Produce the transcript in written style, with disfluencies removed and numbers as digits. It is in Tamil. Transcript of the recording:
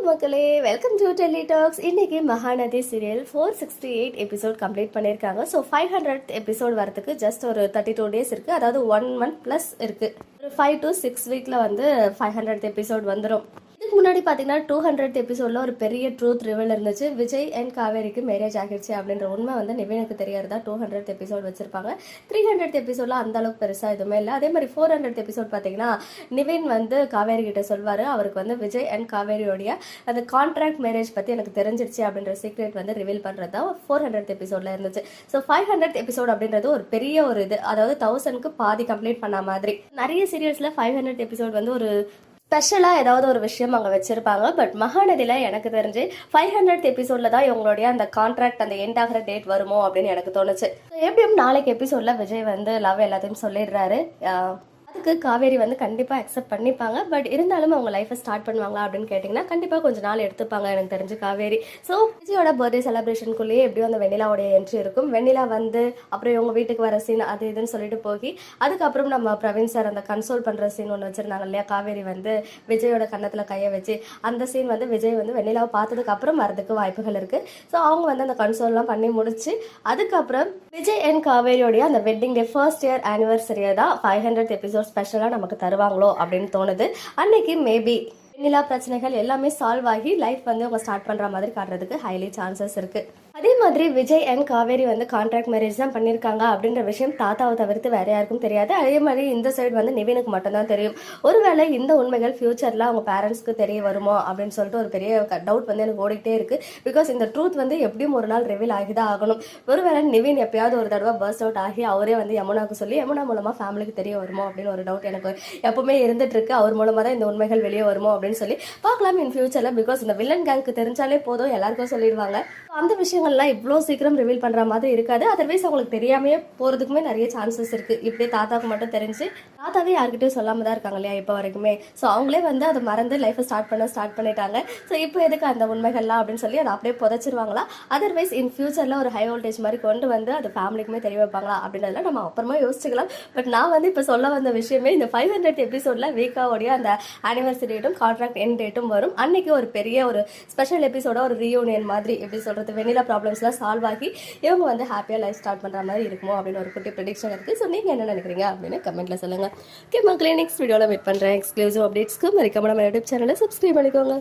மக்களே, வெல்கம் டு டெல்லி டாக்ஸ். இன்னைக்கு மகாநதி சீரியல் 468 எபிசோட் கம்ப்ளீட் பண்ணியிருக்காங்க. ஸோ 500th எபிசோட் வரதுக்கு ஜஸ்ட் ஒரு 32 டேஸ் இருக்குது. அதாவது 1 month ப்ளஸ் இருக்குது. ஒரு 5 to 6 வீக்கில் வந்து 500th எபிசோட் வந்துடும். இதுக்கு முன்னாடி பார்த்தீங்கன்னா 200th எபிசோடில் ஒரு பெரிய ட்ரூத் ரிவல் இருந்துச்சு. விஜய் அண்ட் காவேரிக்கு மேரேஜ் ஆகிடுச்சு அப்படின்ற உண்மை வந்து நிவினுக்கு தெரியாதா 200th எபிசோட் வச்சிருப்பாங்க. 300th எபிசோடில் அந்த அளவுக்கு பெருசாக எதுவுமே இல்லை. அதே மாதிரி 400th எபிசோட் பார்த்தீங்கன்னா நிவின் வந்து காவேரி கிட்ட சொல்வார், அவருக்கு வந்து விஜய் அண்ட் காவேரியோடைய அந்த கான்ட்ராக்ட் மேரேஜ் பற்றி எனக்கு தெரிஞ்சிருச்சு அப்படின்ற சீக்ரெட் வந்து ரிவீல் பண்ணுறது தான் 400th எபிசோடில் இருந்துச்சு. ஸோ 500th எபிசோட் அப்படின்றது ஒரு பெரிய ஒரு இது, அதாவது 1000க்கு பாதி கம்ப்ளீட் பண்ண மாதிரி. நிறைய சீரியல்ஸில் 500th எபிசோட் வந்து ஒரு ஸ்பெஷலாக ஏதாவது ஒரு விஷயம் அங்கே வச்சிருப்பாங்க. பட் மகாநதியில் எனக்கு தெரிஞ்சு 500th எபிசோடில் தான் இவங்களுடைய அந்த கான்ட்ராக்ட் அந்த எண்ட் ஆகிற டேட் வருமோ அப்படின்னு எனக்கு தோணுச்சு. எப்படியும் நாளைக்கு எபிசோடில் விஜய் வந்து லவ் எல்லாத்தையும் சொல்லிடுறாரு. அதுக்கு காவேரி வந்து கண்டிப்பாக அக்செப்ட் பண்ணிப்பாங்க. பட் இருந்தாலும் அவங்க லைஃப்பை ஸ்டார்ட் பண்ணுவாங்களா அப்படின்னு கேட்டிங்கன்னா கண்டிப்பாக கொஞ்சம் நாள் எடுத்துப்பாங்க எனக்கு தெரிஞ்சு காவேரி. ஸோ விஜயோட பர்த்டே செலிப்ரேஷனுக்குள்ளேயே எப்படியும் அந்த வெண்ணிலாவுடைய என்ட்ரி இருக்கும். வெண்ணிலா வந்து அப்புறம் இவங்க வீட்டுக்கு வர சீன் அது இதுன்னு சொல்லிட்டு போகி அதுக்கப்புறம் நம்ம பிரவீன் சார் அந்த கன்சோல் பண்ணுற சீன் ஒன்று வச்சுருந்தாங்க இல்லையா. காவேரி வந்து விஜயோட கன்னத்தில் கையை வச்சு அந்த சீன் வந்து விஜய் வந்து வெண்ணிலாவை பார்த்ததுக்கு அப்புறம் வரதுக்கு வாய்ப்புகள் இருக்குது. ஸோ அவங்க வந்து அந்த கன்சோல்லாம் பண்ணி முடிச்சு அதுக்கப்புறம் விஜய் அண்ட் காவேரியோடைய அந்த வெட்டிங் டே ஃபர்ஸ்ட் இயர் ஆனிவர்சரியை தான் 500th எபிசோட் ஸ்பெஷலாக நமக்கு தருவாங்களோ அப்படின்னு தோணுது. அன்னைக்கு மேபி வெண்ணிலா பிரச்சனைகள் எல்லாமே சால்வ் ஆகி லைஃப் வந்து அவங்க ஸ்டார்ட் பண்ணுற மாதிரி காட்டுறதுக்கு ஹைலி சான்சஸ் இருக்குது. அதே மாதிரி விஜய் அண்ட் காவேரி வந்து கான்ட்ராக்ட் மேரேஜ் தான் பண்ணியிருக்காங்க அப்படின்ற விஷயம் தாத்தாவை தவிர்த்து வேற யாருக்கும் தெரியாது. அதே மாதிரி இந்த சைடு வந்து நிவினுக்கு மட்டும்தான் தெரியும். ஒருவேளை இந்த உண்மைகள் ஃபியூச்சரில் அவங்க பேரண்ட்ஸ்க்கு தெரிய வருமோ அப்படின்னு சொல்லிட்டு ஒரு பெரிய டவுட் வந்து எனக்கு ஓடிக்கிட்டே இருக்குது. பிகாஸ் இந்த ட்ரூத் வந்து எப்படியும் ஒரு நாள் ரிவீல் ஆகி தான் ஆகணும். ஒருவேளை நிவின் எப்பயாவது ஒரு தடவை பர்ஸ்ட் அவுட் ஆகி அவரே வந்து யமுனாவுக்கு சொல்லி யமுனா மூலமாக ஃபேமிலிக்கு தெரிய வருமோ அப்படின்னு ஒரு டவுட் எனக்கு எப்பவுமே இருந்துட்டு இருக்கு. அவர் மூலமாக தான் இந்த உண்மைகள் வெளியே வருமோ அப்படின்னு சொல்லி பார்க்கலாம் இன் ஃபியூச்சரில். பிகாஸ் இந்த வில்லன் கேங்க்கு தெரிஞ்சாலே போதும் எல்லாருக்கும் சொல்லிடுவாங்க. அந்த விஷயங்கள்லாம் இவ்வளோ சீக்கிரம் ரிவீல் பண்ணுற மாதிரி இருக்காது. அதர்வைஸ் அவங்களுக்கு தெரியாமே போகிறதுக்குமே நிறைய சான்சஸ் இருக்குது. இப்படியே தாத்தாவுக்கு மட்டும் தெரிஞ்சு தாத்தாவே யார்கிட்டையும் சொல்லாமல் தான் இருக்காங்க இல்லையா இப்போ வரைக்குமே. ஸோ அவங்களே வந்து அதை மறந்து லைஃப்பை ஸ்டார்ட் பண்ணிட்டாங்க. ஸோ இப்போ எதுக்கு அந்த உண்மைகள்லாம் அப்படின்னு சொல்லி அதை அப்படியே புதைச்சிருவாங்களா, அதர்வைஸ் இன் ஃபியூச்சரில் ஒரு ஹை வோல்டேஜ் மாதிரி கொண்டு வந்து அது ஃபேமிலிக்குமே தெரிய வைப்பாங்களா அப்படின்றதுலாம் நம்ம அப்புறமா யோசிச்சுக்கலாம். பட் நான் வந்து இப்போ சொல்ல வந்த விஷயமே இந்த 500th எபிசோடில் வீக்காவோடைய அந்த ஆனிவர்சரி டேட்டும் கான்ட்ராக்ட் எண்ட் டேட்டும் வரும். அன்னைக்கு ஒரு பெரிய ஒரு ஸ்பெஷல் எபிசோட ஒரு ரீயூனியன் மாதிரி எப்படி சொல்கிறது வெண்ணிலா ப்ராப்ளம்ஸ்லாம் சால்வ் ஆகி இவங்க வந்து ஹாப்பியாக லைஃப் ஸ்டார்ட் பண்ணுற மாதிரி இருக்குமோ அப்படின்னு ஒரு குட்டி ப்ரெடிக்ஷன் இருக்குது. ஸோ நீங்கள் என்ன நினைக்கிறீங்க அப்படின்னு கமெண்ட்டில் சொல்லுங்கள். ஓகே மக்களே, நெக்ஸ்ட் வீடியோவில் மீட் பண்ணுறேன். எக்ஸ்க்ளூசிவ் அப்டேட்ஸ்க்கு மறக்காம நம்ம யூடியூப் சேனலை சப்ஸ்கிரைப் பண்ணிக்கோங்க.